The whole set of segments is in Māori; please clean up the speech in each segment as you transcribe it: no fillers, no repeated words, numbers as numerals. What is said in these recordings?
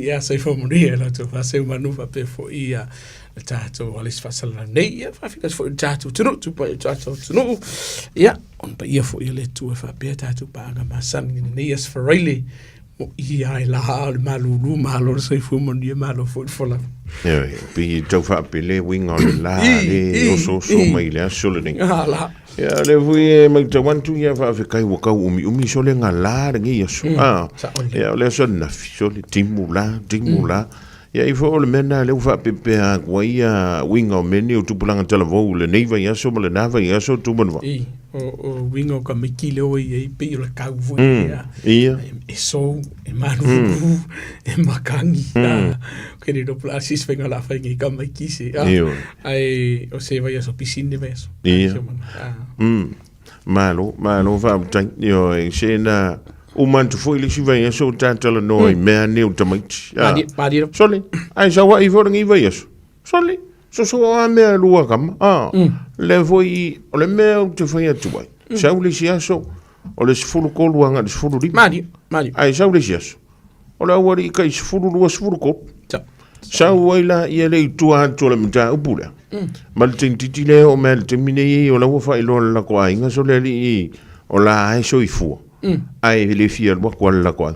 ia sai fo muri la to fa se manu fa pe fo ia tato alis fa sala nei ia fa fika fo tato tu pa tato tu ia on pa ia fo ia le tu fa pe tato pa nga masan nei as for really ia la malulu malo sai fo muri malo fo la ia pe to fa pe le wing on la le so mai le so le nei ala ya le vui mai te wantu ia fa kai wa ka umi so le ngala ngi ya so ya le so na so le timula ya i fo le mena le fa pepe a wa ia winga meni o tupulanga telavo le neiva ya so le nava ya so tu bonwa o winga ka mikile o ia pe le ka vu ia e so e manu e makangi que ni do plasis venga la fa ngi ka mikisi ai o se vai so piscine beso malo va tan yo e sena o manto foi le siva ya so tantala noi me ne o tamait padi soli ai sa wa i vo ngi vai eso soli so a me lua kam le voi o le me o te foi atu vai sa u le sia so o le sfulu ko luanga le sfulu ri madi ai sa u le sia so o le wari kai sfulu lua sfulu ko sa u la ia le tu a to le mta u pula mal tintiti le o mel termine o la wo fa ilo la ko ai nga so le li o la ai so i fu ai le fiel wa kwa la kwa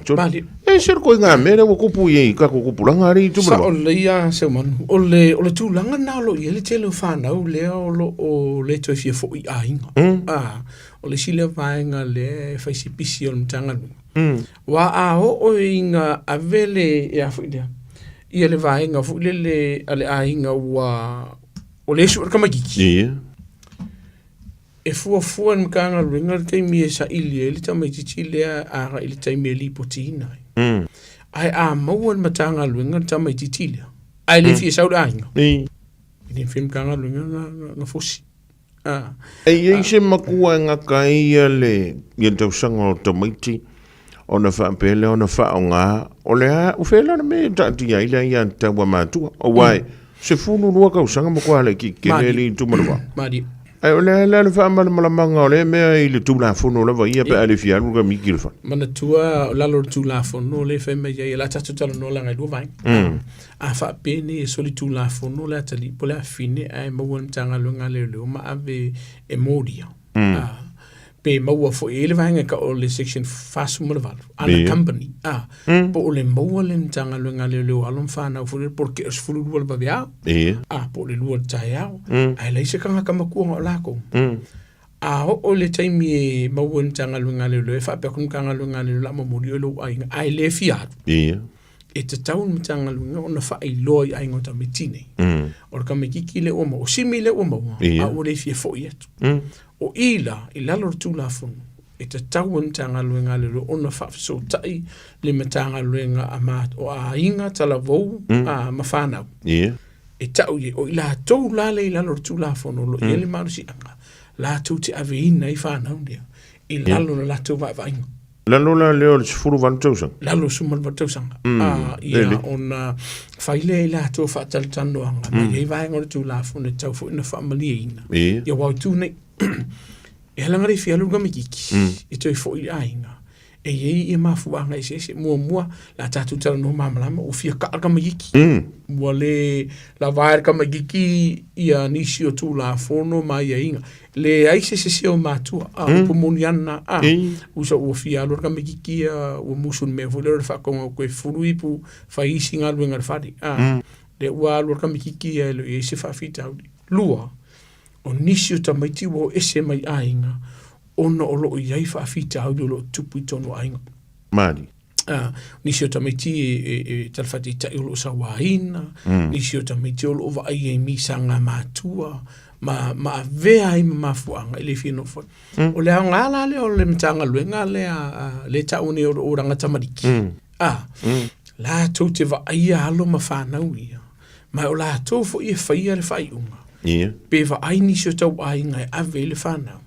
e ser ko nga mere wo kupu ye ka ko kupu langa ri tu mo o le ya se man o le tu langa na lo ye le tele fa na o le o le to fie fo i ai o le sile va nga le fa si pisi o mtanga wa a o inga avele ya fu dia ia le va nga fu le ale ai nga wa o le su ka magiki e fua mkanga ringa te mi sa ili ta mai titile a ili ta mi li potina ai a mo matanga ringa ta mai titile ai le fi sa uanga ni film kanga ringa na fosi e se makua nga kai le ye tau sanga ta mai ti ona fa pele ona fa nga o le o fela na me ta ti ai le ya ta wa matu o wai se funu lua ka sanga mo kwa le ki ke le tu mo madi ai le fa mala manga le me ile tulafono la vai pe ale fia lu mi kilfa mana tua la lo tulafono le fe me ya la tatu tala no la ngai du vai a fa pene so le tulafono la tali pola fine ai mo won tanga lu ngale lu ma ave emodia pe mo fo ele vai nga ka o le section fasu mo val ana company po le mo le tanga lu ngale lu alon fa na fo porque es fulu lu ba via po le lu taya ai le se kanga ka maku la ko o le taimi mo won tanga lu ngale lu fa pe kun kanga lu ngale la mo mo lu ai le fiat e te tau mtanga lu ona fa ai loi ai ngota metine o ka me kikile o mo simile o mo a o le fie fo yetu o ila lo tulafono e te tau mtanga lu ngale lu ona fa so tai le mtanga lu nga amat o a inga tala vou a mafana e tau ye o ila tou la le lo tulafono lo ele marusi anga la tu te aveina i fa na ndia ila lo la tu va va Lalo la leo furu vantosa. Lalo sumal vantosa. Ia ona faile la to fa tal tano anga. Ia vai ngor tu la fu ne tau fu na family ina. Ia wa tu ne. E la ngari fia lu gamiki. E to fo i ainga. E ye ma fu anga e se mo la tatu tal no mamla o fia ka gamiki. Wale la vai gamiki ia nisio tu la fono mai ainga. Le aise se o matua po moniana usa o fia lo gamiki o musun me voler fa con ko furui pu fa isinga lo ngar fadi le wa lo gamiki lo e se fa fita lua o nisio tamaiti wo ese mai ainga ono o lo ia fa fita lo tupu tono ainga mali nisio tamaiti e talfati ta lo sawaina nisio tamaiti lo va ai mi sanga matua ma vea i mafuanga ile fino fo o le ngala le o le mtanga luenga le tauni o ranga tamariki la to te va ia alo mafana uia ma o la to fo i faia le fai unga pe va ai ni so tau ai ngai ave le fana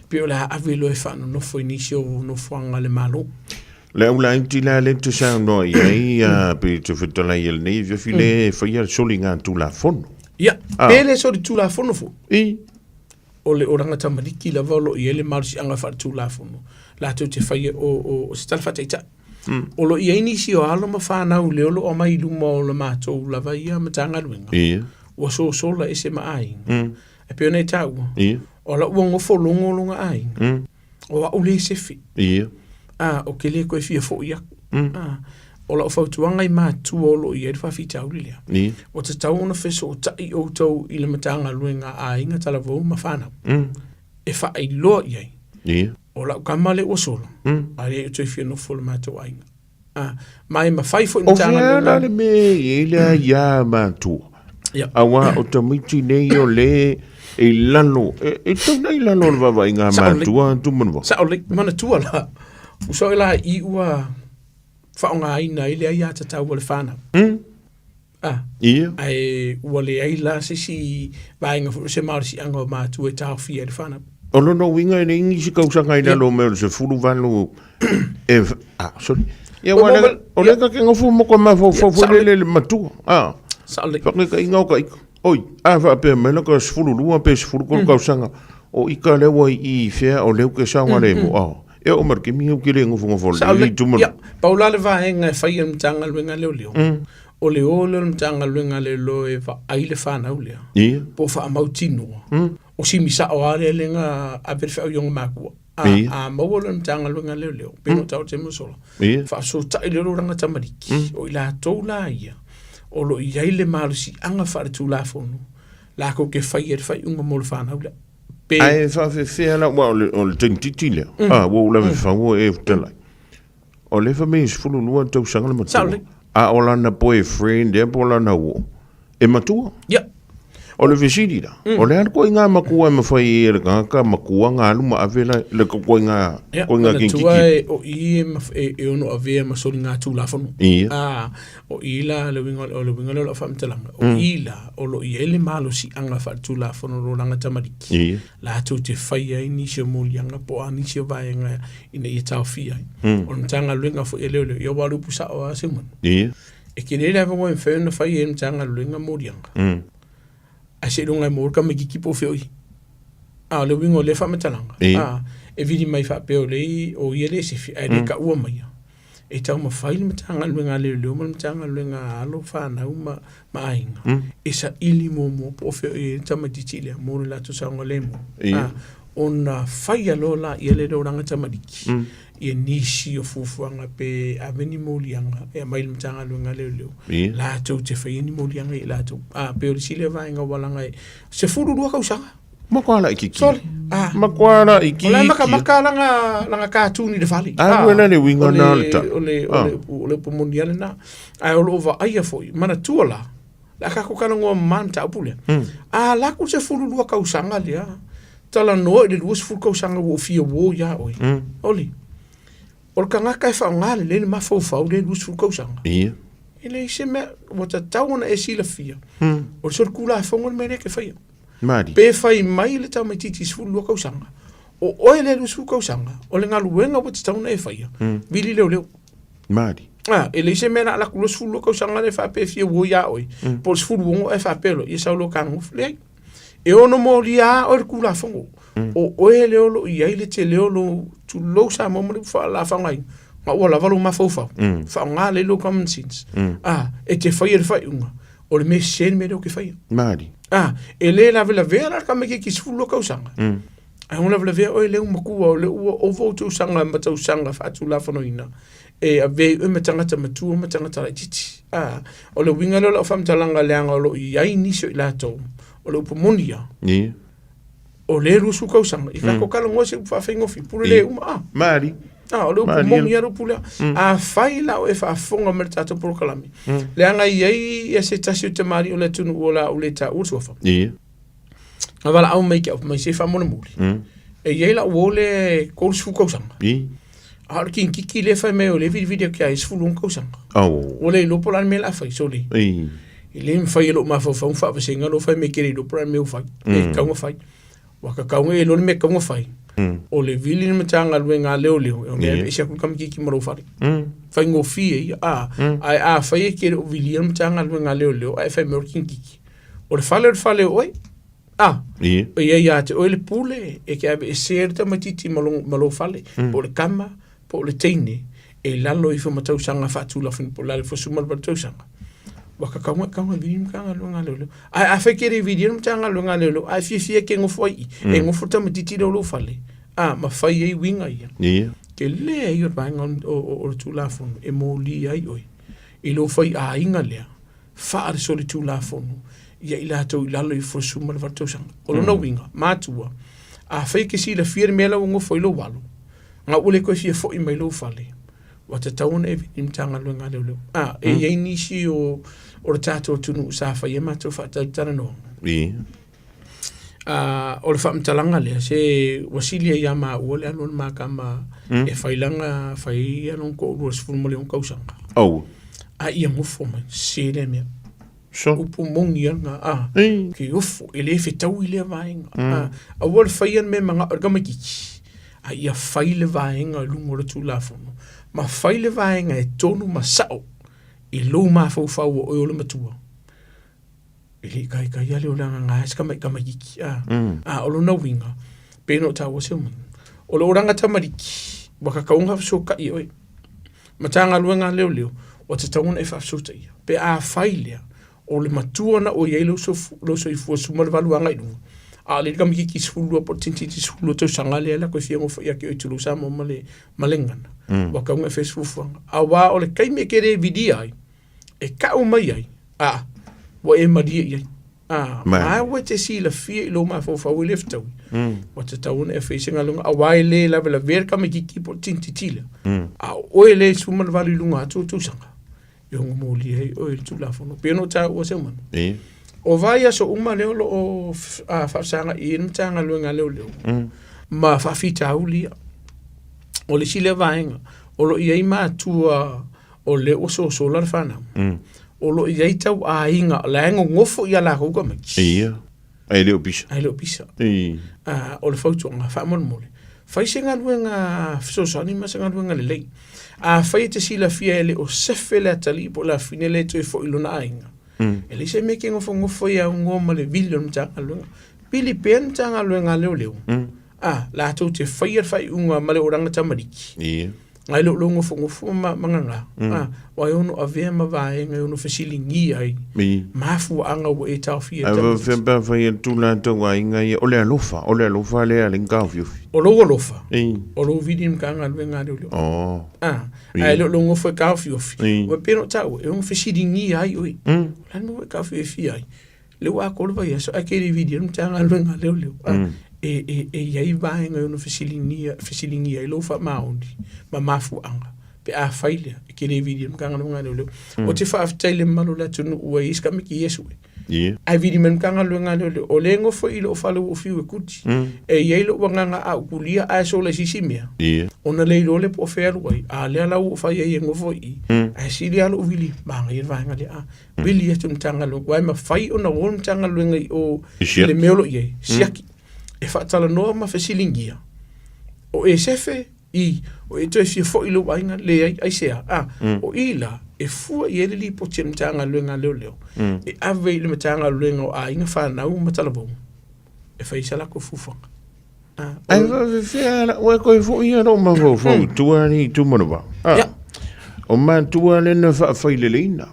pe o la ave lo e fana no fo inisio no fuanga le malo le ula inti la le tu sa no ia pe tu fitola il nei vi file faia solinga tu la fono ia pele so di tulafono fo o le oranga tamariki la volo i ele marsi anga fa tulafono la to te fai o stal fa taita O lo i nisi o alo ma whanau leo lo o mai luma o le mātou lava ia ma tanga luenga. Ia. Ua sola e se maainga. E peo nei tau. Ia. O la ua ngofo longo longa ainga. O wa ule se fi. Ia. O ke le koe fia fo ia. O la o fautuanga i mātua o lo i e whawhi tau lilea. Ia. O te tau ona feso o tai o tau i le matanga luenga ainga tala vau ma whanau. E wha ai loa i ai. Ia. O la kamale o solo. A re o tui fia no fo le mātua ainga. Mai ma whai fo i matanga luenga. O fia le me e le ia mātua. Awa o tamiti nei o le e lano. E tau nei lano le wawa i ngā mātua tu manwa. Sa o le mana tua la. Uso i la i ua whaonga aina i le ai ata tau le whanau. Ia. Ai ua le ai la si vainga fu se marisi anga o mātua e tau fia le whanau. O no winga e ingi si kausanga i lalo meo se furu vanu e... sorry. Ia wana, o le ka kenga fu moko ma fo le matua. Sale. Whake ka inga o ka ika. Oi, wha pe mena ka sfuru lua pe sfuru kolo kausanga. O ika lewa i fea o leu ke saunga le mo. E o marke mi au ki le ngofu le tuman. Ia, paula le vahenga e whai am tanga luenga leo leo. O le le tanga luenga le lo e wha aile whanau lea. Ia. Po wha amautinua. O si misa o are lenga a perfe au yonga makua. A maua le tanga luenga leo leo. Peno tau te musola. Wha so tai leo ranga tamariki. O ila tau la ia. O lo i aile malusi anga whare tulafono. La ko ke whai e whai unga mo le whanau lea. Ai fa fe la wa o le tentiti le. Wo la fa wo e tela. O le fa me sfulu lua tau sanga le matua. O la na boyfriend e po la na wo. E matua? Ya. O le visiri la. O le an ko ngā makua ma fai e le ka makua ngā luma avela le ko ngā kinkiki. Tua o i e ono avea ma soli ngā tulafono. Ia. O i la le winga le la whamtalanga. O i la o lo i ele malo si anga wha tulafono ro ranga tamariki. Ia. La tau te whai ai nisi o molianga po a nisi o vaenga ina i tau fia. O mtanga luenga fo e leo leo. Ia waru pusa o a seman. Ia. E kene le hawa ngoen whaena whai e mtanga luenga molianga. A se runga mo ka me ki po fe oi. Le wingo le fa metalanga. E vidi mai fa pe le o yele se fi ai ka ua mai. E tau ma faile metanga luenga le le mo metanga luenga alo fa na uma ainga. E sa ili mo po fe e tama titile mo la to sa ngole mo. Ona faia lola yele do ranga tamadiki. E nisi o fufuanga pe aveni molianga e mai mtanga luenga leo la tau te whai ni molianga i la tau pe o sile vaenga walanga e se furu rua kausanga makuala ikiki sole makuala ikiki ola maka langa katuni de fali wena le winga na ole pomonia le na o lo va aia foi mana tuola la ka kokana ngo manta apule la ku se furu rua kausanga le tala no le rua furu kausanga wo fia wo ya oi oli o ka ngaka e whaongale le ma fau le lusu kausanga. Ia. Ele se me wata tauna e sila fia. O sor kula fongo me ke fai. Mari. Pe fai mai le tau mai titi sfulu kausanga. O oi le lusu kausanga. O le ngalu wenga wata tauna e fai. Vili leo. Mari. Ele se me na la kulo sfulu kausanga le fa pe fia wo ya oi. Por sfulu wo e fa pelo e sa lo kangu le. E ono mo lia o kula fongo. O oe leo lo i aile te leo lo tu lo sa mo mo fa la fa ngai ma o la valo ma fa fa nga le lo common sense e te fai unga o le me sen me lo ke fai mari e le la vera ka me ki sfulo ka usanga ona la vera o le uma ku o le o voto sanga ma tau sanga fa tu la fono ina e a ve me tanga tu ma tanga ta titi o le winga lo fa mtalanga le anga lo i ai ni so la to o le pomonia o le rusu kausanga i ka kokalo ngose fa fengo fi pule le uma mari o le pomoni ya pule a faila o e fa fonga mertato por kalami le anga i e se tasi te mari o le tunu ola o le ta ursofa avala au make up mai se fa mona muri e yela o le kursu kausanga a kin kiki le fa me o le video que ai sfulun kausanga o le lo polan me la fa soli ile mfa yelo ma fa fa singa lo fa me kiri lo prime me fa e ka mo fa waka kaunga e lor me kaunga fai. O le vili ni matanga luenga leo o nge e siaku kam kiki maro fari. Fai ngo fie a fai e kere o vili ni matanga luenga leo a fai me orkin kiki. O le fale oi. O ia te o le pule e ke abe e ser ta matiti malo fale. Po le kama, po le teine. e lalo I whamatausanga whatulafoni po lale whasumala watausanga. Waka kaunga vidi mkanga lunga lolo. A whekere vidi mkanga lunga lolo. A whiwhia ke ngofoi. E ngofuta matiti lo fale. Ma whai ei winga ia. Yeah. Ke lea I o vaenga o tulafono. E mo li ai oi. I lo whai a inga lea. Whaare soli tulafono. Ia I lato I lalo I whasumala watausanga. Olo na winga. Mātua. A whaike si la whiere mela o ngofoi lo walo. Nga ule koe fia fo I mai lo fale. Wata tauna e vidi mtanga lunga lolo. E yei nisi o le tātou tunu usafa ia mātou whaatautara no. Yeah. O le whaamtalanga lea, se wasilia ia maa ua le anona maa kama e whailanga, whai anong ko urua sifuru mo le on kausanga. Oh. Ia ngufo mai, se le mea. So. Upu mongi anga, ki ufo, ele e whetau I lea vaenga. A ua le whaian me manga orgamakiki. Ia whai le vaenga lungo le tulafono. Ma whai le vaenga e tonu masao. I lo ma fau fau o le matua. Ili kai ale o langa ngā eska mai kamakiki. O lo na winga. Pēno tā o seumana. O lo oranga tamariki. Waka kaunga fso ka I oi. Matanga luenga leo leo. O te tauna e fafso ta ia. Pe a whailea. O le matua na o iei lo so I fua sumale valuanga I lunga. Le kamakiki sifulua po tintiti sifulua tau sangale la koe fia ngofa ia ke oi tulu sa mo malengana. Waka unga Facebook. A wā o le kaime kere vidi ai. E kau mai ai. Wa e maria iai. Maa wa te si la fia I lo maa fau I leftau. Wa te tauna e whaisanga lunga. A wā e le la vela verka me kiki po tintitila. O e le sumana vali lunga atu sanga. Yonga mōli hei o e tulafono. Pēno tā ua seumana. O vai aso uma leo lo o whapsanga I mtanga luenga leo leo. Ma whawhita aulia. O le sile vaenga. O lo iei mātua o le oso solar whanau. O lo iei tau a inga. La engo ngofo I ala kouka maki. Ia. Ai leo pisa. Ai leo pisa. O le whautuanga whamon mole. Whai se ngā ruenga whisosani ma se ngā ruenga le lei. Whai te sila fia ele o sefe le atali po la fine le toi fo ilona a inga. Ele se meke ngofo ia ngoma le vilion mtanga luenga. Pili pen mtanga luenga leo leo. La tau te whai unga male oranga tamariki. Ia. Ngai lo ngofo manganga. Wa ono avea ma vaenga ono fesilingi ai. Mafu anga o e tau fia. Ava femba fai tula tau wa inga ia ole alofa le alinga fiufi. O lo alofa. O lo vidi mkanga luenga leo. Ai lo ngofo ka fiufi. Wa peno tau e ono fesilingi ai oi. Lano ka fiufi ai. Le wa ko va ia so akere vidi mtanga luenga leo. Iai vaenga ono fesilingi ai lo fa maondi. Ma mafu anga. Pe a failea. Ke le vidi mkanga lunga leo. O te whaaftaile malo la tunu ua iska miki yesu e. Ai vidi mkanga lunga leo. O le ngofo ilo o falo o fiu e kuti. Iai lo wanganga a ukulia a so le sisimea. Ona le ilo le po fealu ai. A lea lau o fai e ngofo I. A sili alo vili. Manga i vaenga le a. Vili etu mtanga lunga. Wai ma fai ona o mtanga lunga I o le meolo iai. Siaki. E whaatala noa ma fesilingia. O e sefe I. O e toi fia fo ilo wainga le ai sea. O ila e fua I ele li po tia mtanga luenga leo. E ave I le mtanga luenga o a inga whanau matalabong. E whaisa lako fufanga. Ai whawhia ua koe fo ia no ma fo tua ni tumanawa. O ma tua le na whaafai leina.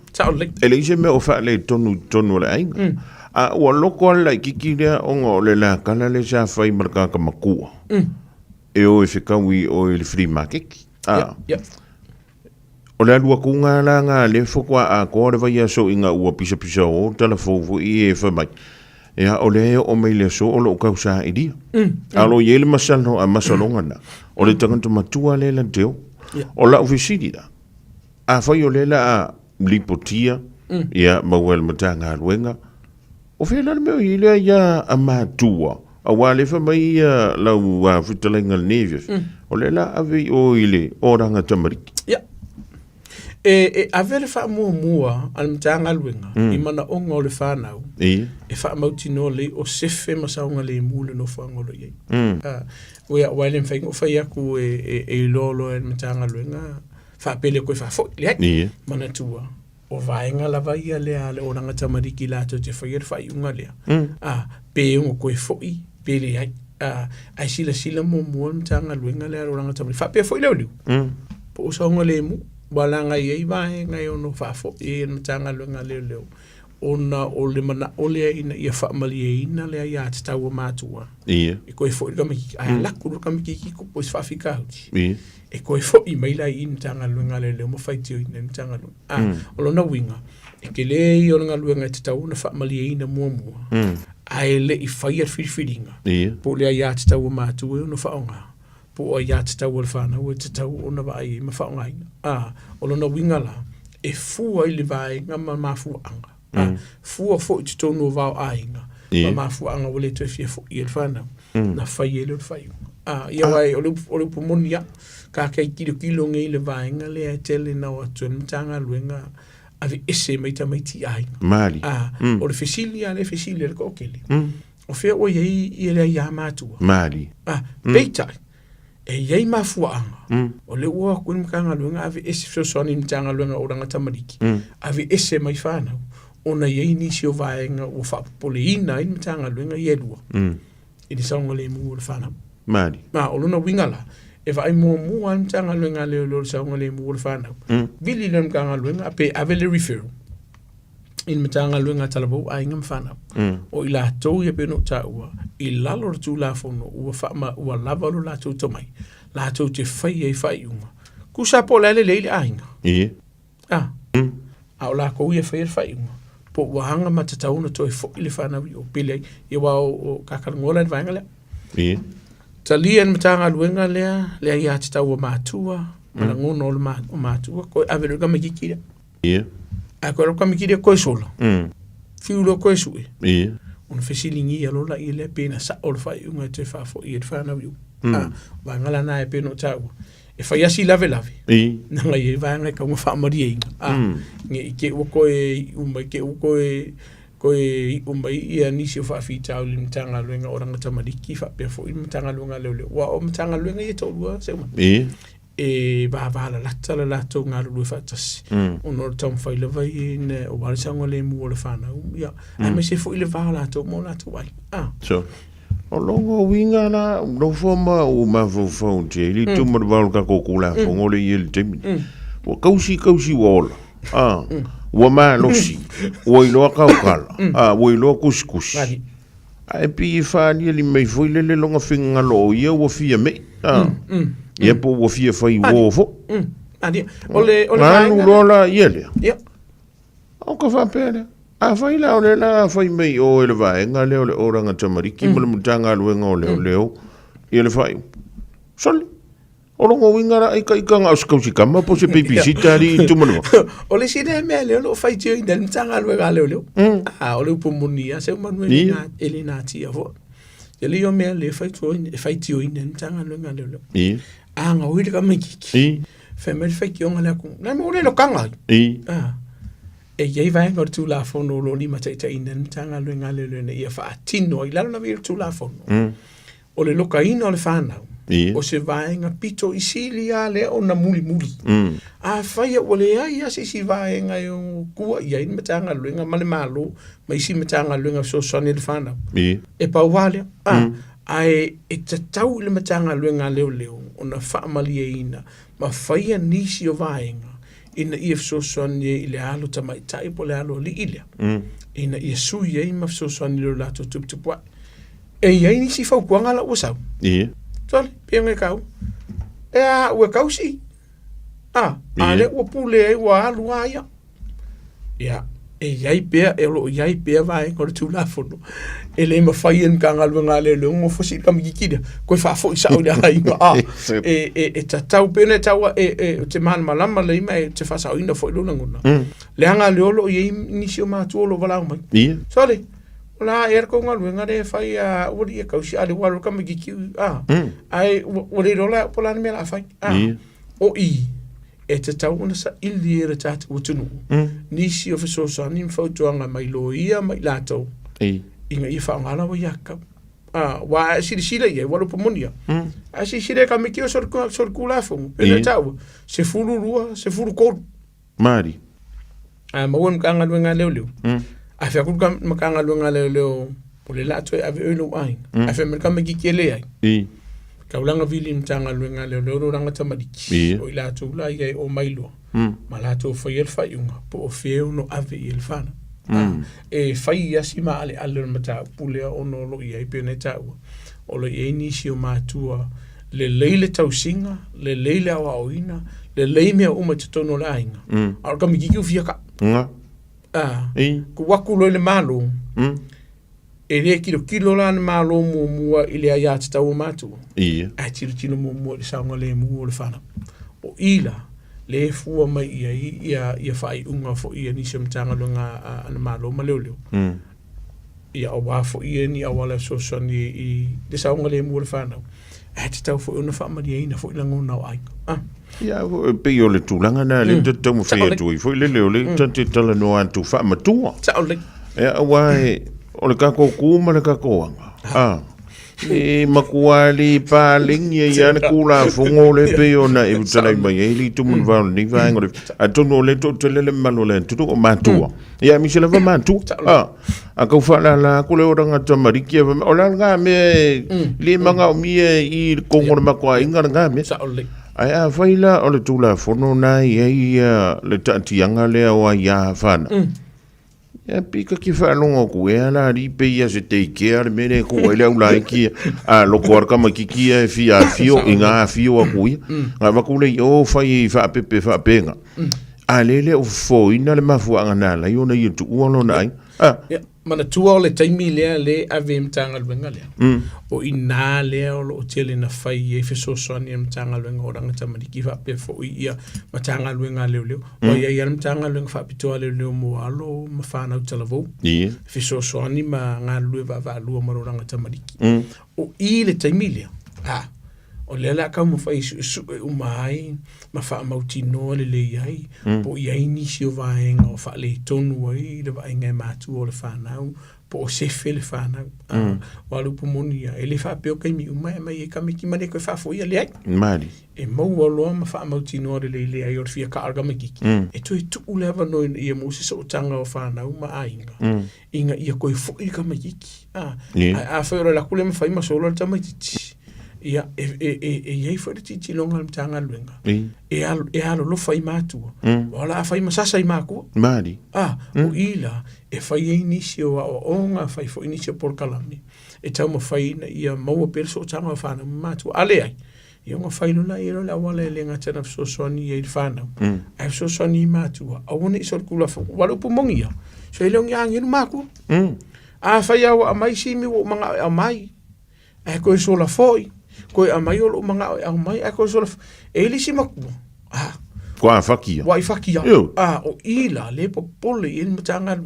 E le ise me o wha le tonu le ainga. Ua loko ala I kiki lea onga o le la kala le sa whai maraka makua. E o e whikawi o le free market. O le alua kunga la ngā le whakua a koa le vai aso I ngā ua pisa o talafofu I e whamai. E o le o mai le so o lo kausa I dia. Alo I ele masalo a masalonga na. O le tanganta matua le la teo. O la ufisiri da. A whai o le la a lipotia. Ia mauel matanga luenga. O whela meo I lea ia a mātua. A wale whamai lau whitalenga nevias. O le la ave o ile o ranga tamariki. Ave le wha mua al mtanga luenga. I mana onga o le whanau. E wha mauti no le o sefe masaunga le mule no whangolo iei. Wea wale mwhaingo whai aku e lolo e mtanga luenga. Wha pele koe wha fo le hai. Mana tua. O vaenga lava ia lea le oranga tamariki lato te whaier whai unga lea. Pe ungo koe foi, pe le ai. Ai sila mo mua mtanga luenga lea oranga tamariki. Wha pe foi leo liu. po sa ngole mu wala nga ye vai nga yo no fa fo e mtanga lunga leo ona o le mana o le ina ia fa mali ina le ia te tau matua ia e koe fo ka mi ai la ku ka mi ki ko pois fa fika ia e koe fo i mai la in tanga lunga leo mo fai tio ina tanga lunga o lo na winga e ke le i o nga lunga te tau na fa mali ina mo ai le i fai ar firinga po le ia te tau matua no fa onga po ia te tau le fana o te tau ona vai ma fa onga o lo na winga la e fu ai le vai nga ma fu anga fua fo i tonu vau ainga ma fu anga wole te fia fo i fana na fai ele fai ia wai o le pomonia ka kai kilo ngai le vainga le tele na o tanga luenga ave ese mai ta mai ti ainga mali o le fesilia le kokele o fe o ye ele ya matua mali peita e ye ma fu anga o le ua kun mkanga luenga ave ese so soni tanga luenga o ranga tamariki ave ese mai fana ona ye inisio vaenga o fa poleina in tanga luenga yedua i songa le mu fana mali ma o lona wingala e vai mo an tanga luenga le songa le mu fana vili lem kanga luenga pe avele refer in tanga luenga talabo ainga fana o ila to ye pe no taua i lalo tu la fono o fa ma o lava lo la to mai la to te fai uma ku sa polele le ainga a o la ko ye fai uma po wahanga matatau na toi fo ile fana o pile i wa o kakangola vanga le talien matanga luenga le ia te tau matua mana ngono o matua ko avelo ka mikikira a ko ka mikikira ko solo fiulo ko sui un fesilingi alo la ile pena sa o fai unga te fa fo i fana wi vanga la na e peno tau e fai asi lave nanga ye vanga ka mo fa mari nge ke o ko e umai ke o ko e umai ia nisi fa fi tau lim tanga luenga oranga tamariki fa pe fo im tanga luenga le wa o tanga luenga ye to lua se ma e va la la to nga lu fa tas onor tom fa ile vai ne o wala sanga le mu le fana ya a me se fo ile va la to mo la to wai so o longo winga na no forma o ma fo te li tu mo va ka ko kula fo ngole yel temi o kausi wala wa ma lo si o ilo ka kala o ilo kuskus ai pi fa ni li me fo le longa finga lo ye o fia me ye po o fia fa i wo fo adi ole lo la yele ya o ka fa pere a fai la ole la fai mei o ele vai nga le ole oranga tamariki mo le mutanga luenga o leo ele fai soli o longo wingara ai ka nga uskausi kama po se pipisi ri tu mo o le sine me le lo fai tio indel mutanga luenga leo o le pomonia se manu na elina tia vo ele yo me le fai tio indel mutanga luenga leo nga o ile ka miki femel fai ki onga la ku na mo le lo kanga e ye vai ngor tu la fono lo ni mateta inen tanga luenga le ia fa tino i la na vir tu la fono o le lokaina o le fana o se vai nga pito isilia le ona muli a fai o le ai si vai nga yo ku ia in matanga luenga male malo mai si matanga luenga so sone le fana e pa wale ai e tau le matanga luenga leo ona fa maliina ma fai nisi o vai nga ina ia fsosoani i le alo tamaitai po le alo li ilia ina ia sui ai ma fsosoani lo lato tuptupua e iai nisi faukuanga la ua sau tole pia ngai kau e a ua kausi ale ua pule ai ua alu aia ia e iai pia e lo iai pia vai kore tulafono e le mawhai en kanga luenga le ngo fosi kamikikida koe whafo i sao le hainga e tatau pene taua te mana malama le ima e te whasao ina fo i luna nguna le hanga le olo i nisi o mātua olo walau mai sole la erko nga luenga le whai a uri e kausi ale waru kamikiki ai uri rola polani mea la whai o i e te tau una sa ili e re tata utunu nisi o fesosani mfautuanga mai lo ia mai lato inga i whaangala wa iaka wa sila ia walu pomonia a sila ka miki o sorku lafongu pena tau se furu rua se furu koru mari maua mkanga luenga leo a fia kuka mkanga luenga leo po le lato e ave elu ai a fia mka miki kiele ai Kaulanga vili mtanga luenga leo ranga tamadiki. O ila tu la ia o mailo. Malato fa yel fa yunga po feu no ave yel fana. E fai yasi ma ale mata pulea ono lo ia pene tau. O lo ia inisio matua le leile tausinga, le leile awa oina, le leime uma te tono lainga. Alka mikiki ufiaka. Ku waku lo le malo. E rea kilo la na malo mua ile a ia te tau matua. A tino mua le saunga le mua le whana. O ila, le fua mai ia whai unga fo ia nisio mtanga lunga ana malo ma leo leo. Ia awa fo ia ni awala sosa ni i le saunga le mua le whana. A te tau fo una whamari eina fo ila ngona o aika. Ia, pe o le tūlanga na le tau mo whea tui. Fo ile leo le tante tala no antu whamatua. Tau le. Ia awa o le kako kuma le kako anga. E makuali palingia ia na kula fongo le pe ona e utalai mai e li tumun vau ni vaengo le atono le to le malo le tutu o matua. Ia mi se lava matua. A kau whala la kule oranga tamariki o la nga me le manga o mie i kongo le makua inga nga me. Ai a whaila o le tulafono nai e le taatianga le o ia whana. Ia pika ki whanonga ku e ala ripe ia se te ikea le mene ku ele au lai ki a loko arka makiki e fia fio i ngā fio a kui ngā wakule i o whai whapepe whapenga a lele o foina le mafua nganala i ona i tu ualo nai mana tua o le taimi lea le ave mtanga luenga lea o i nā lea o lo tele na whai e whesosoani e mtanga luenga o ranga tamariki whape fo i ia mtanga luenga leo leo o ia ia mtanga luenga whapitoa leo leo mo alo ma whanau talavou whesosoani ma ngā lue wa lua maro ranga tamariki o i le taimi lea o le la ka mo fai su umai ma fa mautino le le ai po ia inisio vaenga o fa le tonu ai le vaenga matu o le fanau po se fe le fanau wa lu pumonia ele fa pe o kai mi umai mai e kamiki mane ko fa fo ia le ai mari e mo lo ma fa mautino le le ai o fia ka arga makiki e tu le va no ia mo se so tanga o fanau ma ainga inga ia ko fo i kamiki a fa la kule ma fa ma solo le tamati ia e foi ti longa mtanga luenga e alo lo fai matua wala fai masasa i mako mari o ila e fai inisio o onga fai fo inisio por kalami e tau mo fai na ia mau perso tanga fana matua ale ai ia nga fai no la iro la wala le nga tana so soni e fana ai so soni matua a wona iso kula fo wala pumongia so ile nga ngi mako a fai a mai simi o manga a mai e ko so la foi ko a mai o manga a mai a ko so ele si maku ko a fakia o ila le popole il mtanga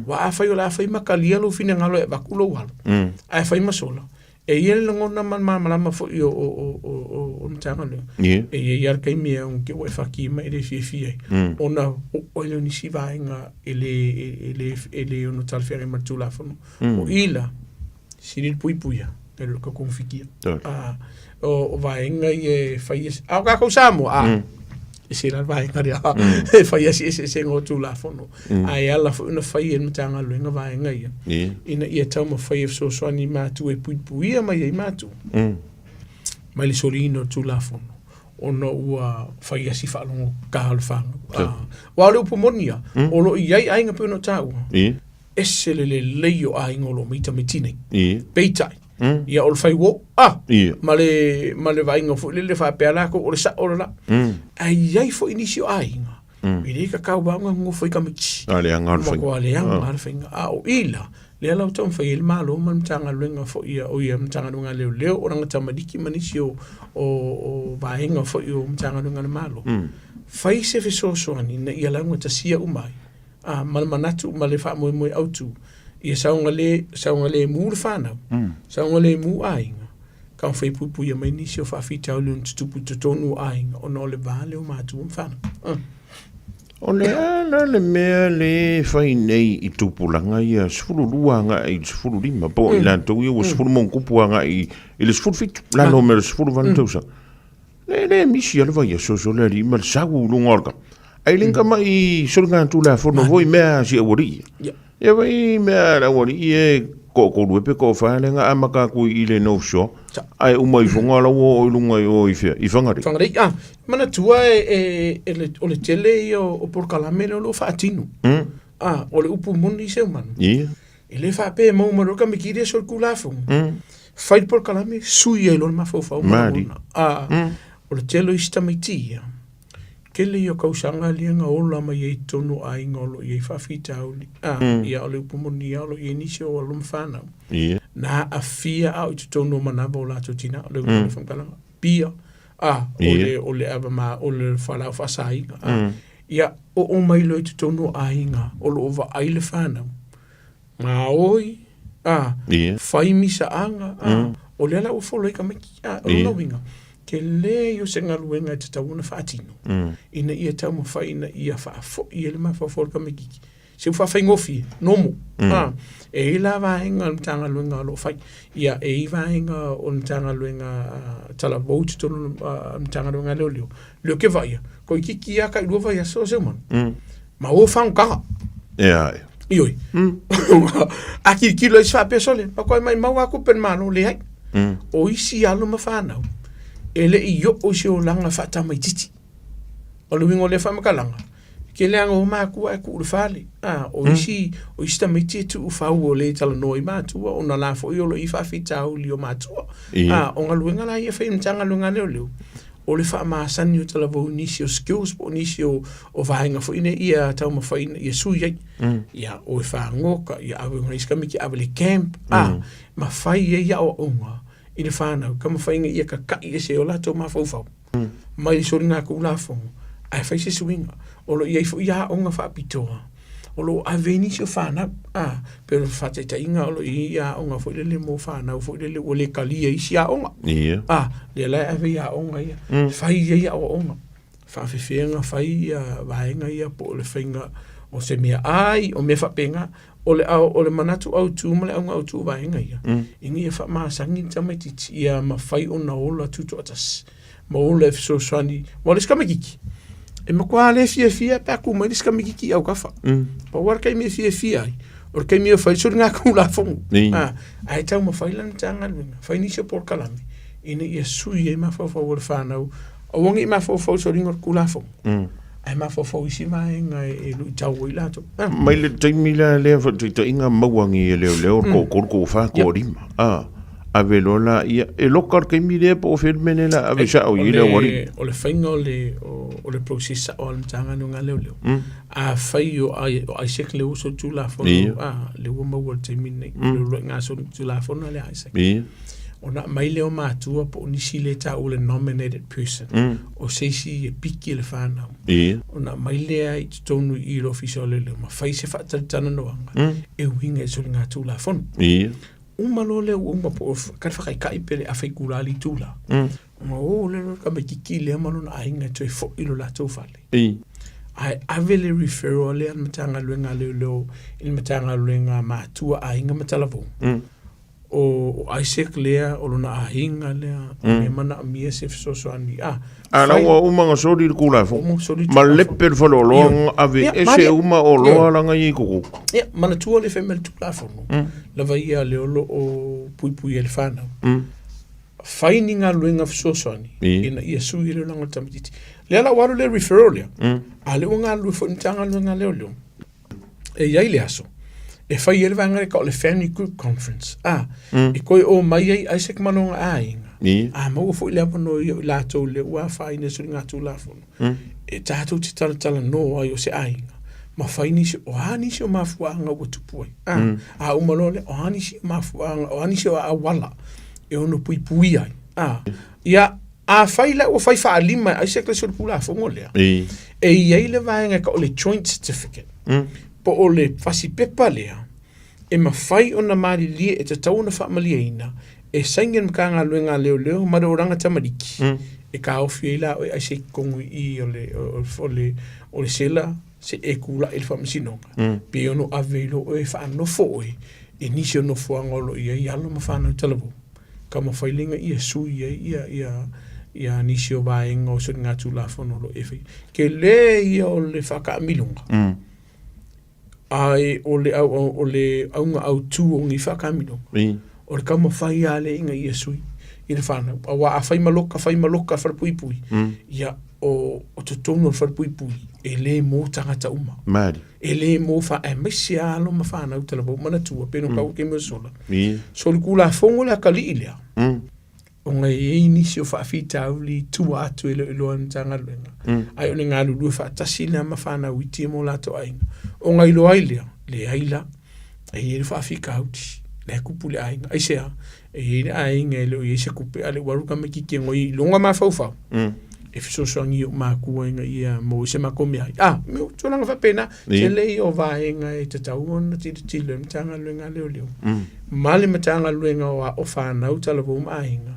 wa a fai o la fai makalia lo fina ngalo e bakulo wal a fai masola e ele ngona man mama fo o mtanga e ia kai me un ke wa fakia mai de fi ona o ele ni si va nga ele no tal fere matulafono o ila sinil puipuia pero ko konfikia o vaenga e fai a ka ko Samoa e sira vaenga ria e fai se ngo tulafono ai ala fo na fai en mtanga luenga vaenga ia ina ia tama fai so ni matu e puipuia mai ai matu mai le solino tulafono ono ua fai asi falongo ka alfanga wa le pomonia o lo iai ainga pe no tau ese le leio ai ngolo mita mitine peitai ia o fai wo male vai ngo le fa pela ko o sa o la ai fo inisio ai ile ka ka ba ngo foi ka michi ale angar fa ko ale angar fa o ila le la tom fa il malo man tanga lenga fo ia o ia tanga lunga leo o ranga tamadiki manisio o vai ngo fo ia tanga lunga malo fai se so ani na ia la ngota sia umai mal manatu male fa mo autu ia saunga le mu fana saunga le mu ainga kan fai pupu ia mai nisio fa fita o lun tupu tonu ainga o no le vale o matu fana o le ala le mea le fai nei i tupulanga ia sfuru luanga i sfuru lima po i lanto ia o sfuru monkupuanga i le sfuru fitu lano me le sfuru vantausa le misi ala vai so le lima sagu lungorka ai linka mai solga tulafono voi mea si awori ia vai mea la wori e ko lupe ko whaelenga a maka kui I le no show. Ai umai whunga la o lunga o I whangari. Whangari, mana tua o le tele o porkalame lo whaatinu. O le upu muni se umanu. E le whape mau maroka me kiri so kulafongo. Whai porkalame sui e lor mawhau Mari. O le telo ista mai tia. Kele i o kausanga lianga ola mai e tonu a ingolo i e whawhita auli. Ia o le upumoni alo i e nisi o alum whanau. Na a fia au i tonu manaba o lato tina o le whamkalanga. Pia. O le ava ma o le whalau whasainga. Ia o mai lo i tonu a inga o lo ova aile whanau. Ngā oi. Whai misa anga. O le ala ufolo i ka meki. O le winga. Ke le yo se ngaluenga te tauna whaatino. Ina ia tau ma whaina ia whaafo, ia le mawhafo ka mekiki. Se whawhai ngofi, nomo. E ila wahenga o mtanga luenga alo whai. Ia e i wahenga o mtanga luenga tala vouti tono mtanga luenga leo leo. Leo ke vaia. Ko i kiki ia ka ilua vaia so se man. Ma o whang kaha. Ioi. Aki kilo is whape sole. Pa koe mai mau aku pen mano le hai. O isi alo ma whanau. Ele I yo o se o langa whata mai titi. O luingo le whamakalanga. Ke leanga o mākua e ku fale. O isi ta mai titi u whau o le tala noi mātua. O na la fo I o lo I whawhita au li o mātua. O ngā luinga la I e whai mtanga luinga leo leo. O le whamasani o tala vau nisi o skills po nisi o vahenga fo ine ia tau ma whaina ia sui ai. Ia o e whangoka. Ia awe ngā iskamiki awe le camp. Ma whai ia o onga. I le whanau, ka mawhainga ia ka kai e se o lato mawhauwhau. Mai sori ngā kulafongo, ai whai se suinga, o lo iai fo ia onga whaapitoa, o lo aveni se o whanau, pero whateita inga o lo ia onga fo ilele mo whanau, fo ilele o le kalia isi a onga. Le lai ave ia onga ia, whai ia o onga, whaafewhenga whai ia vaenga ia po le whainga o se mea ai, o mea whapenga, o le manatu au tu ma le au au tu vaenga ia. Ingi e whamasangi tamai titi ia ma whai o na ola tuto atas. Ma o le so swani, ma le skamagiki. E ma kua le fia pa ku mai le skamagiki au kafa. Pa war kai me fia ai. O kai me whai so ngā kula fongu. Ai tau ma whai lan tanga luenga. Whai nisi o porkalami. Ina ia sui e ma whau le whanau. O wangi ma whau so ringor kula fongu. Ai ma fo isi mai ngai lu tau i lato. Mai le taimi la le fa inga mawangi e leo ko fa ko rima. Ave lola ia e lokar ke mi le po fermene la ave sa o ile wari. O le fainga o le processa o le tanga no nga leo. A fai o ai sek le uso tulafono. Le wo ma wo taimi nei. Le nga so tulafono le ai sek. Ona mai leo mātua po nisi le tau le nominated person. O seisi e piki le whanau. Ona mai lea I tonu I lo fiso le leo. Ma whai se whataritana noanga. E winga e soli ngā tūla whonu. Uma lo leo uma po kari whakai kai pere a whai kurali tūla. O leo ka me kiki lea malona a inga toi fo ilo la tau whale. Ai ave le referral lea matanga luenga leo il matanga luenga mātua a inga matalavu. O Isaac lea o lona ahinga lea e mana amia se fisosoani ala wa uma nga sori kula fo ma lepper folo long ave ese uma o loa langa I kuku mana tua le femel tulafono la vaia le olo o pui el fana findinga luenga fisosoani ina ia sui le langa tamititi le ala waru le referral lea ale unga lu fo ntanga luenga leo e iai le aso e whai ele vanga ka o le family group conference. E koe o mai ai Isaac manonga ainga. Mau fo ile apano I lato le ua whai ne suri ngā tūlafono. E tātou te tala no ai o se ainga. Ma whai nisi o hanisi o mafuanga ua tupuai. Umalole o hanisi o mafuanga, o hanisi o awala. E ono pui ai. Ia a whai la o whai wha lima Isaac le suri pulafongo lea. E iei le vanga ka o le joint certificate. Po o le whasi pepa lea, e ma whai o na maari lia e te tau na whaamalia ina, e saingen mka ngā luenga leo, mara o ranga tamariki. E ka ofi e la o e aise kongu I o le sela, se e kula e le whaamasinonga. Pe ono avelo o e whaanofo oe, e nisi o nofo angolo I alo ma whanau talabu. Ka ma whailinga I sui ia nisi o vaenga o sori ngā tūlafono lo e whai. Ke le ia o le whaka amilunga. ai o le aunga au tu o ngi whakamino. O le kama whai ale inga i sui. I le whanau. A wa a whai maloka wharapui pui. Ia o tutongo wharapui pui. E le mō tangata uma. Mari. E le mō wha e mesi alo ma whanau tala pau mana tua. Peno kau ke mua sola. So le kula fongo le akali ilea. O ngai e inisi o whaafita au li tua atu e loa ntanga luenga. Ai o ne ngā lulu whaatasi le ama whanau i tia mō lato ainga. O ngai loa ilea. Le aila. E le whaafika auti. Le kupu le ainga. Ai sea. E le ainga e leo i se kupe. Ale waruka me kike ngoi longa ma fau. E fisosoangi o mākua inga ia mō se makomi ai. Meu tūlanga whapena. Te lei o vāenga e te tau ona tilo e matanga luenga leo. Male matanga luenga o whanau tala vō maainga.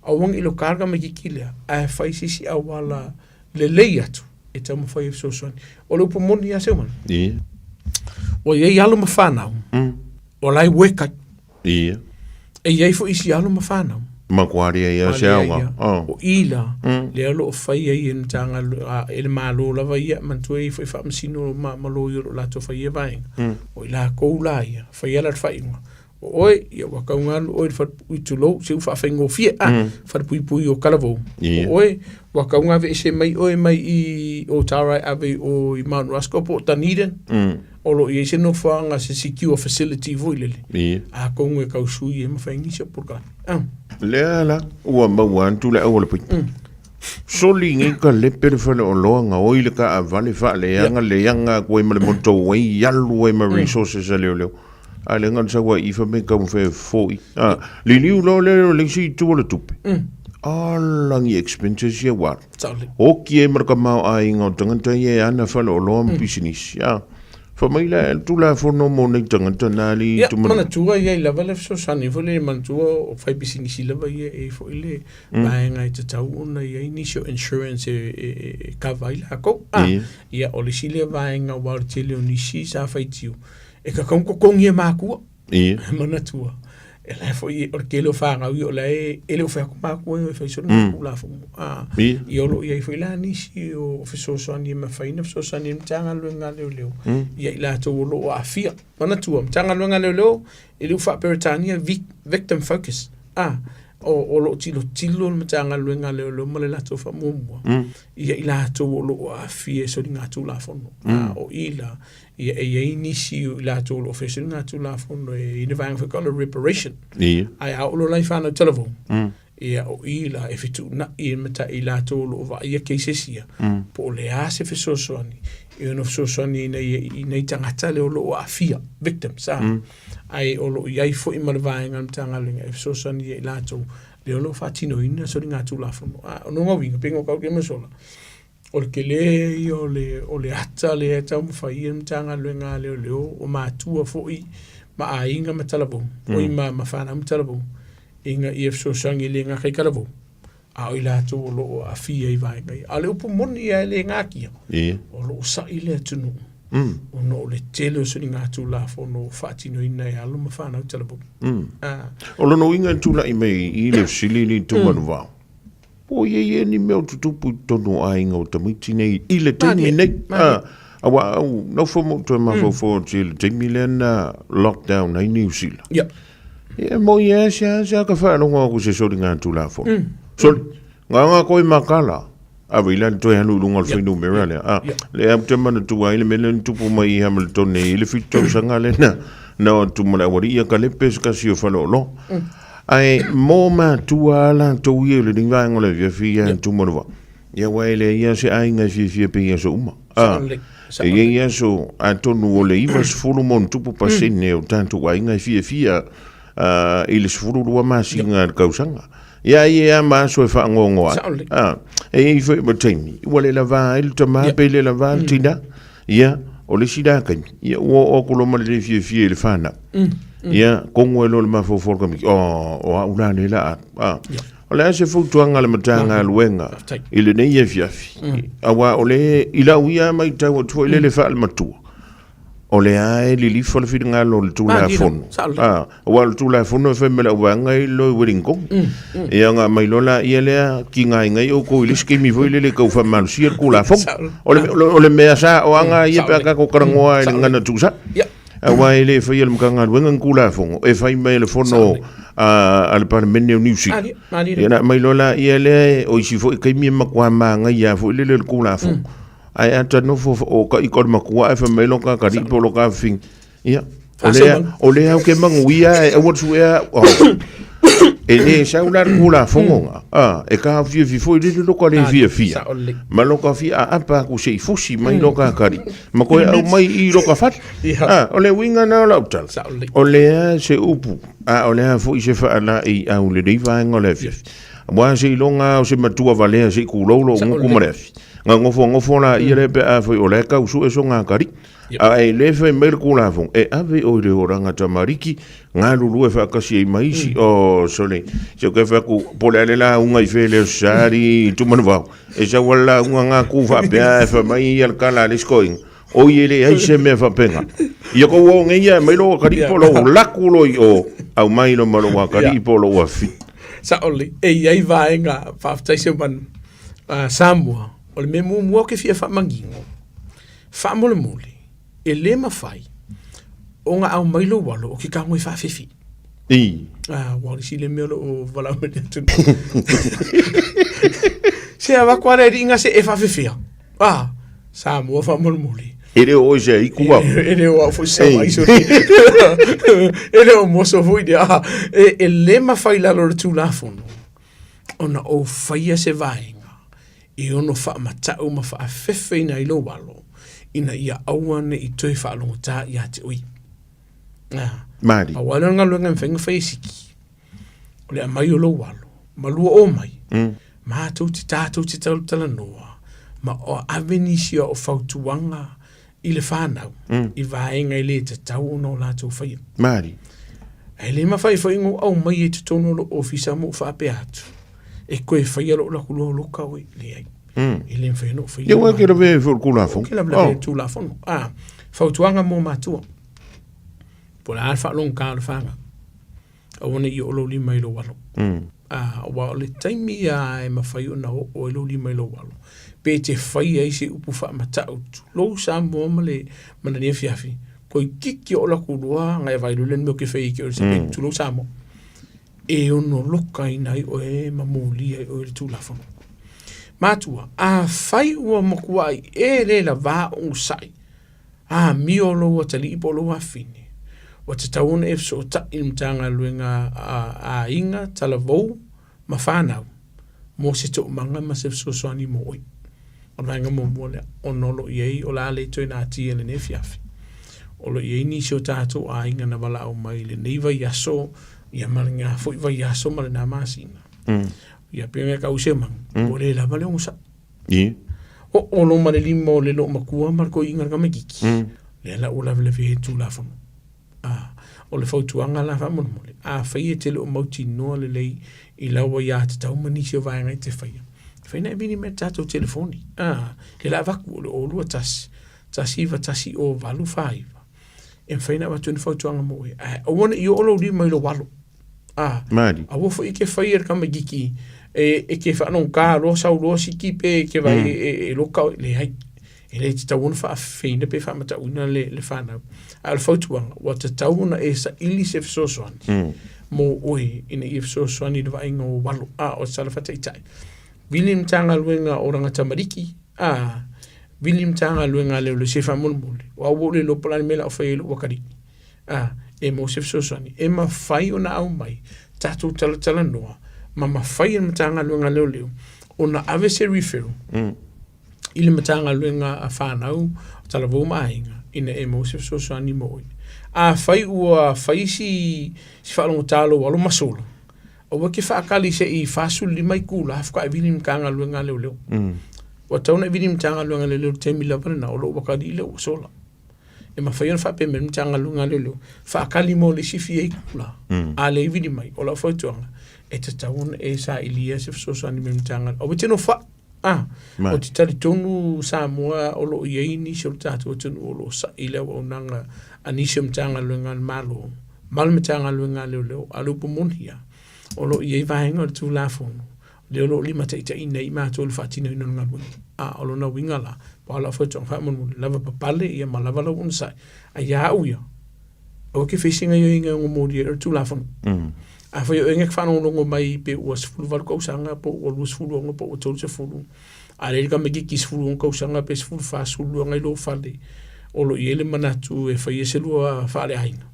Awang ilo karga me kikilea. A whaisisi awala le lei atu. E tau mawhai e fisosoani. O leo pomoni a seuman. O iei alo ma whanau. O lai weka. E iei fo isi alo ma whanau. Makuaria ia seawa. O ila. Le alo o whai ei en tanga ele malo lava ia. Mantua i whai whamasino malo i ro lato whai e vaenga. O ila koula ia. Whai ala whainga. Oe, ia wakaungalu, oe whai tulo, se uwha whaingo fie, wharapui pui o kalavou. Oe, wakaungawe e se mai, oe mai i o Tarai ave o i Mount Rushmore, po Dunedin. Olo i e se no whaanga se secure facility voilele. A kongu e kausui e mawhaingi se porka. Lea la, ua mauan tu le awala pui. Soli ngai ka lepere whale o loanga, oile ka a vale whale, leanga koe male moto, wei yalu e ma resources a leo leo. Ale ngan sa wa ifa me ka mo fe foi liu lo le si tu le tupe alangi expenses ye war o ki e marka mau ai ngo tanga ye ana fa lo business ya fa mai la tu la fono mo nei tanga na li tu mana tu ye la vale so sani vole man tu o fa business la va ye e fo ile ba nga te tau ona ye initial insurance e ka vai la ko ya o le sile va nga war tele ni si sa fa tiu e ka kongi e mākua. Mana tua. E lai fo i orke leo whanga ui o lai e leo whea ko mākua e whai sora ngā kula whangu. I olo i ai fo i la nisi o whesosoani e mawhaina, whesosoani e mtanga lue ngā leo. I ai la tō olo o a fia. Mana tua, mtanga lue ngā leo, e leo wha Peritania, victim focus. O lo tilo mtanga lue ngā leo, male la tō wha mōmua. I ai la tō olo o a fia sori ngā tulafono. O ila. Ia e nisi la tolo official na tula fono e ina vang for color reparation. Ai a lo lai fana telefon. Ia o ila e fitu na i mata i la tolo va ia keisia. Po le ase fesosoni. E no fesosoni nei tangata le lo afia victims. Ai o lo ia fo i malvanga mtanga linga e fesosoni i la tolo le lo fatino ina so ringa tula fono. No ngawinga pingo ka ke mesola. O le kele o le ata le tau mwhai mtanga luenga leo o mātua fōi ma a inga matalabo o i ma whana matalabo inga i efso sangi le ngā kai kalabo a o i lātu o loo a fia i vaengai a le upo moni a le ngā kia o loo sa i le atunu o no le tele o suni ngā tū la whono whaatino ina e alo ma whana matalabo o lono inga tūla i mei i le sili li tūmanu vau o ye ni meo tutupu tono ainga o tamiti nei i le taimi nei awa au no fomo to ma fo til taimi le na lockdown nei New Zealand e mo ye sia ka fa no ko se so ringa tu la fo so nga ko i makala a vila to ya lu ngol fi no mera le am te mana tu ai le melen tu po mai Hamilton nei le fito sanga le na tu mala wari ya ka le pesca si o fa lo ai mo ma tua la to ye le ding va ngole via fia tu mo va ya wele ya se ai nga fia pe ya so uma e ya so a to no le i vas fulu mon tu po pasine o tanto wa nga fia il sfuru lo ma singa kausanga ya ma so fa ngongo e fo botini wale la va il to ma pe le la va tina ya o le sida kan ya o ko lo ma le fia le fana ia kongo lo ma fo for komi o una ne la ola se fu tuanga le matanga luenga ile ne ye fiafi awa ole ila uia mai ta o tu ile le fa al matu o le ai li fa le finga lo le tulafono wa le tulafono fe me la wanga I lo wiringo e nga mai lola ia le ki ngai o ko ile skimi vo ile le ko fa mal sir kulafono o le mea sa o anga ia pa ka ko karangoa ile ngana tusa wa ile fa ile mkanga wenga kulafono e fa mai le fono al parlamento niusi ia mai lola ia le o si fo kai mi makwa manga ia fo ile le kulafono ai ata no fo o ka ikor makua e fa melo ka ka ripo lo ka fin ia ole au ke manguia e what where ele sa una kula fonga e ka fi fo ile lo ka le fia malo ka fi a pa ku sei fusi mai lo ka kari ma ko au mai I lo ka fat ole winga na lo tal ole se upu ole fo I se fa na I au le dei va ngole fi wa se longa o se matua vale se ku lo ngu mare nga ngofo la ile pe a foi ole ka usu eso nga kari a ele fe mer kula fon e ave o le oranga tamariki nga lulu e fa kasi maisi o sole se ke fa ku polele la unga I fele sari tu manva e sa wala unga nga ku fa pe a fa mai al kala le skoing o ile ai se me fa penga ia ko wo ngia mai lo kari polo la kulo o au mai lo malo wa kari polo wa fi sa oli e ai vaenga fa taise ban Samoa o le memu mua ke fia whamangingo. Whamole mole, e le mawhai, o ngā au mailo walo o ki kāngoi whawhiwhi. Wali si le meo o walau me tunu. Se a wakware ringa se e whawhiwhia. Samoa whamole mole. Ere o se I kuwa. Ere o fo sa mai so. Ere o moso fui de e le mawhai lalo le tulafono. Ona o whaia se vaenga. I ono wha matau ma wha awhewhe ina I lo walo, ina ia awane I toi wha alongo tā I ate oi. Mari. A wala ngā luenga mwhenga whai Siki. O le a mai o lo walo, ma lua o mai, ma tau te tātou te tala noa, ma o avenisia o whautuanga I le whanau, I vaenga I le te tau no lātou whai. Mari. E le ma whai whaingo au mai e te tono lo ofisa mo wha ape atu. E koe whaia lo la kulo loka oi le ai. E le mwhai no whaia. Ia wai ke rawe fur kulafono. Ke rawe tulafono. Whautuanga mō mātua. Po la alfa long ka le whanga. A wana I olo li mai lo walo. Wa o le taimi e mawhai o na o lo li mai lo walo. Pe te whaia I se upu wha matau. Lo Samoa ma le manania fiafi. Koi kiki o la kulua ngai vailu len mo ke whai ki o le se tu lo Samoa. E ono loka I nai o e mamoli ai o le tulafono. Mātua, a whai ua makua I e le la vā o sai. Mi o lo wa tali ipo lo wa fine. Wa te tauna e fso ta I mtanga luenga a inga tala vau ma whanau. Mo se to manga ma se fso soani mo oi. O vanga mo mole ono lo iei o la le toi nā tia le ne fiafi. O lo iei ni sio tātou a inga na wala au mai le neiva yaso ia maringa foi vai aso male na masina. Ia penge ka usema. O le la vale unsa. O lo male limo le lo makua marko inga ka megiki. Le la ola vele fe tulafono. O le fautuanga la famon mole. Fai te lo mauti no le lei I la wa ia te tau manisio vai ngai te fai. Fai na vini me tato telefoni. Le la vaku o lua tasi. Tasi va tasi o valu faiva. E fai na watu ni fautuanga mo e. O wana I olo li mai lo walo. Mari. A wofo I ke whai ka magiki e ke whanong ka lo sau lo Siki pe ke vai e loka le hai. E le te tauona wha awhina pe wha matauna le whanau. A le whautuanga, wa te tauona e sa ili se fsosoani. Mo oe ina I fsosoani le vainga o walo. O sala whataitai. William tanga luenga o ranga tamariki. William tanga luenga leo le sefa monmole. Wa wole lo polani mela o whai lo wakari. E mo se fsosoani. E ma whai o na au mai. Tatou tala noa. Ma whai na matanga luenga leo. O na ave se referral. Ile matanga luenga a whanau. Tala vau maainga. Ina e mo se fsosoani mo oi. Whai ua whai si whalongo talo walo masola. O wake whaakali se I whasuli mai kula. Hafka e vini mkanga luenga leo. Wa tauna e vini mkanga luenga leo temi lavarina. O lo wakari leo sola. E ma whaiona whape me mtanga lunga leo. Whaakali mo le sifi e kula. A le vini mai. O la whautuanga. E te tauna e sa ilia se fsosoani me mtanga. O wete no wha. o te tali tonu Samoa o lo iei nisi o le tātou tonu o lo sa i leo o nanga a nisi o mtanga luenga malo mal mtanga luenga leo alu pumonia o lo iei vahenga o le tulafono leo lo lima te ina i mātou le whatina ina nga luenga o lo na winga la pa la whaitong whamonu lava papale ia ma lava lau unsai a ia uia o ke whesinga i inga o mori e tulafono a whai o engek whanongongo mai pe ua sifuru waru kausanga po ua lua sifuru onga po ua tolu se furu a reiri ka megi ki sifuru onga kausanga pe sifuru wha sulu ngai lo whale o lo iele manatu e whai e selua whale aina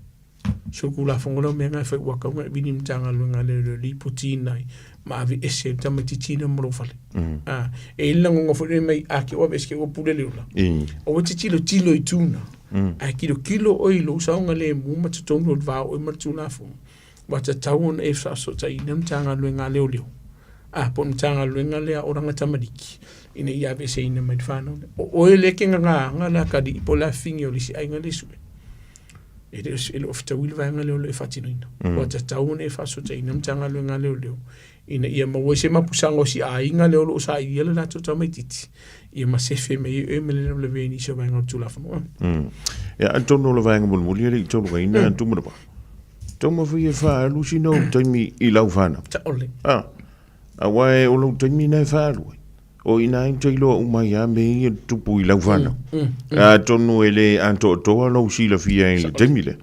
suku la fongola me ngai whai ua kaunga e bini mtanga luenga le li putina ma avi ese tama titina moro whale e ila ngonga whare mai a ki oa beske ua pule leula o te tilo i tuna a kilo oi lo saunga le mu ma te tonu o vao o ma tula fongo wata tauon e so ta ina mtanga luenga leo po mtanga luenga lea oranga tamariki ina ia vese ina mai whanau o e leke nga la kadi ipo la fingi o lisi ainga le sue e le ofita wilwa nga leo le fatino ina wata tauon e so ta ina mtanga luenga leo ina ia mawa se mapusanga o si ainga leo lo sa ia le lato tamaititi ia ma sefe me e mele le veni se vanga tulafono ya antono le vanga mulmuli le tonu ga ina antumu ba toma fui e wha alusi no taimi I lau whana. Ta ole. A wae o lau taimi nei wha alue. O ina in teilo umai a me I tupu I lau whana. A tonu e le anto toa lau si la fia e taimi le.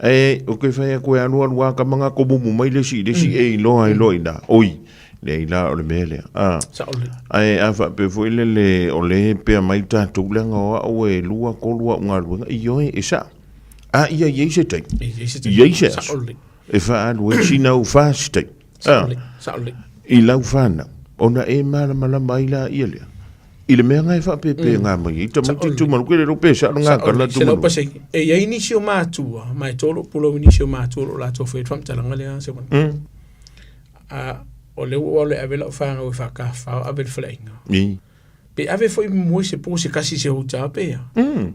E o ke whai a koe anua lua ka mga komumu mai le si e loa I loa ina. Oi. Le I la o le mele. Ta ole. Ai a wha pe fui le o le pea mai tātou lenga o e lua kolua unga luenga. I oe e sa. Ia yeise tai. Yeise aso. E wha alu e sina u whaastai. Saole. I lau whana. Ona e mala mai la ia lea. I le mea ngai wha pepe ngā mai. I tamati tu manu kere rope sa ngā kala tu manu. E ia inisio mātua. Mai tolo pulo inisio mātua o la tofu e whamtalanga lea se wana. O leo o le avela o whanga o whakawhao abe whalainga. Pe ave foi moi se pose kasi se hota pe.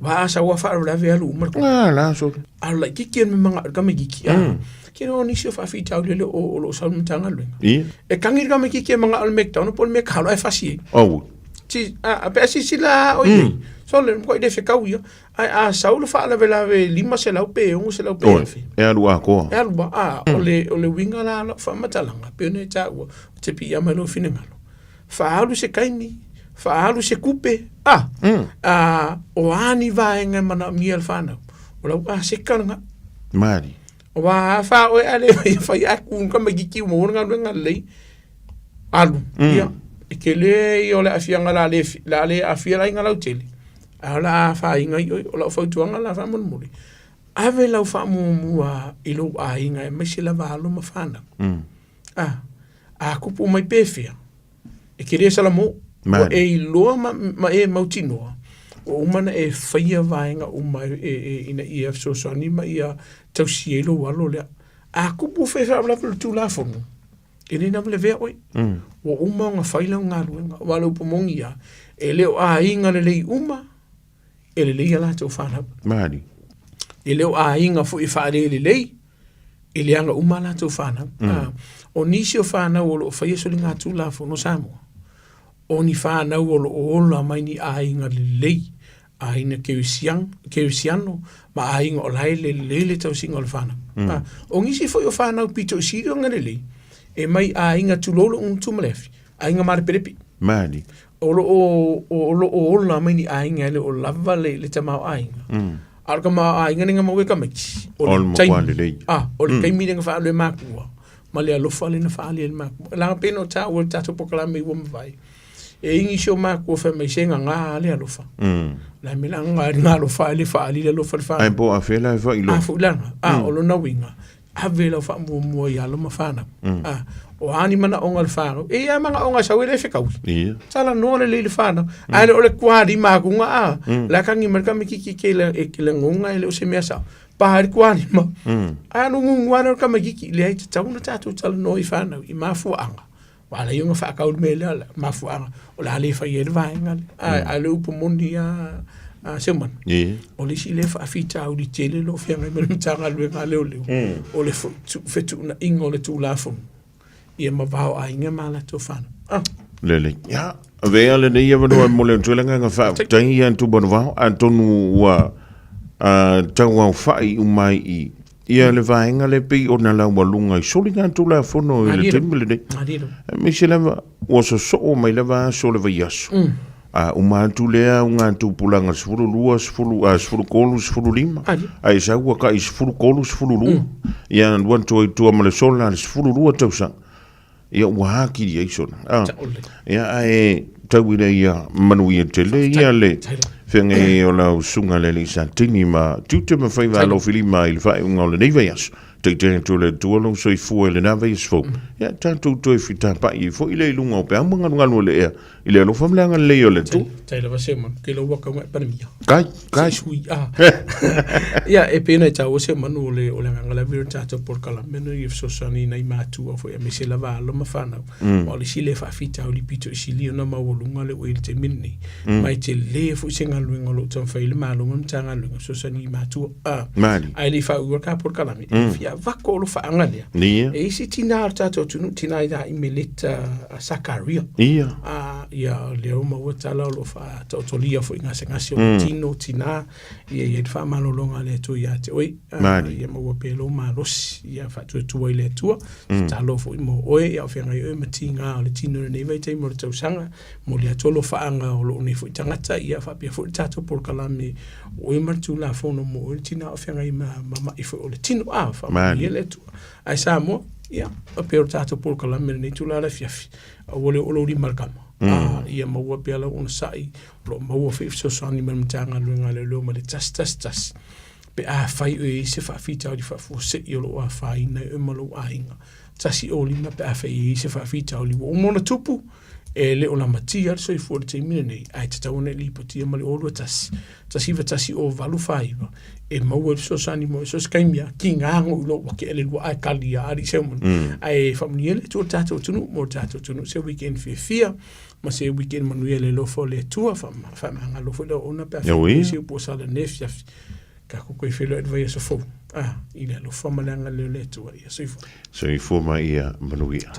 Wa sa wa fa la ve alu mar. La so. Ala ki me manga ka me ki. Ki no ni se fa fi tau le o lo sa mtanga lu. E kangi ka me ki manga al mek tau pol me khalo e fasi. Oh. Ti a pe si la oi. So le ko de fe ka wi. A sa u fa la ve lima se la pe un se la pe. E alu a ko. E alu ba o le winga la fa matalanga pe ne ta o te pi ya malo finengalo. Fa alu se kaini. Whaalu se kupe. O ani vaenga mana miel whanau. O lau se karanga. Mari. O wā wha oe ale whai aku unka magiki o mōranga luenga lei. Alu. Ia. E ke le I o le afianga la le afia la inga lau tele. A la wha inga I o lau whautuanga la wha monmuri. Ave lau wha mua I lo a inga e mese la wālo ma whanau. A kupu mai pēwhia. E ke rea salamo. O e loa ma e mautinoa. O umana e whaia vaenga uma ina ia sosani ma ia tausielo walo lea. A kupu whewha wala tulafono. E nina wale vea oi. O uma nga whailau ngā ruenga. Wala upamongi ia. E leo a inga le lei uma. E le lei ala tau whanau. Mari. E leo a inga fu I whaare le lei. E leanga uma ala tau whanau. O nisi o whanau o lo whaia soli ngā tulafono Samoa. O ni whanau o lo ola mai ni a inga le lei. A ina keusiano. Ma a inga o lai le tau singa o le whanau. O ngisi foi o whanau pito siri o ngare lei. E mai a inga tulolo tumalefi. A inga mareperepi. Mari. O lo ola mai ni a inga le o lava le tamau a inga. Arka ma a inga ninga mawe kameki. O le taimi. O le kaimi ninga wha le makua. Ma le alofa le na wha le makua. Langa peno ta o le tato pokalame I wamavai. E ingi sio makua wha mai senga ngā le alofa. La me la ngā alofa le wha le alofa le wha. Ai po a whela e wha I lo. A fulanga. O lo na winga. A vela wha mua I alo ma whana. O ani mana onga le whana. E ia manga onga sa wele whikau. Sala noa le le whana. Aile o le kuari makunga a. La kangi marika me ki ke le ngonga ele o se mea sa. Pahari kuari ma. A no ngungwana o kamagiki. Le ai te tauna tātou tala no I whana. I mafuanga. Wala yunga whakau le mele ala. Mafuanga. O la le whai e vaenga. A le upamoni a Siona. O le si le whaafita au di tele lo whianga I mele tanga luenga leo leo. O le whetu na ingo le tulafono. Ia ma vau a inga mala tō whana. Lele. Ya. Vea le nei ava mo le tuelenga nga fa tai an tu bonva antonu wa tawa fai umai I ia le vaenga le pe ona la walunga I solinga tulafono I le temble nei me se lava o so mai lava so le vayaso uma tu lea unga tu pulanga sfuru lua sfuru kolu sfuru lima ai sa ua ka sfuru kolu sfuru lua ia wan tu amale sola sfuru lua tausa ia ua haki di aisona ia ai tauira ia manuia tele ia le fenge o la sunga le santini ma tute ma fai va lo filima il fa un ole nei veias te tu le tuolo so I fu le nave sfo ia tanto tu fita pa I fo ile lunga pe anga ngalo le ia ile lo famla nga le ole tu tai le vasema ke lo waka ma para mia kai sui ia e pena ta o se manu le ngala vir tato por kala meno I so sani nei matu o fo e me se lava lo ma fana o le sile fa fita o li pito sili ona ma wolunga le o il te minni mai te le fo senga luenga lo tan fa ile ma lo ngam tanga luenga so sani matu ai le fa u ka por kala mi fia vako lo fa angale e isi tina tato tunu tina ida I meleta sakaria ia le o ma wata lo fa tolia fo inga sengasio tino tina ia fa malolonga le tu ia te oi ia mo pelo malos ia fa tu le tu talo fo mo oi ia fa ngai matinga le tino nei vai te mo tau sanga mo le tolo fa anga o lo ni fo tangata ia fa pia fo tato por kalame Oe Male Tulafono mo tina fa ngai mama I fo le tino fa ia le tu ai Samoa ia pia tato por kalame nei tu la fiafi o le olo di markama ia maua pia la una sai lo maua fi so sani man tanga luenga le lo ma le tas pe fai e se fa fita di fa fo se yo lo fai na e malo ainga tasi o lima pe fai se fa fita o li o mona tupu e le ona matia so I for te mine ai te tauna li potia mali o lo tasi o valu fai e maua so sani mo so skaimia kinga ngo lo wa ke le lo ai kalia ari se mon ai famniele tu tato tunu se weekend fia ma se weekend manuele lo fo le tua fa nga lo fo le ona pe se po sala nef ya ka ko I felo advaya so fo ile lo fa malanga le tua ia so I fo ma ia manuia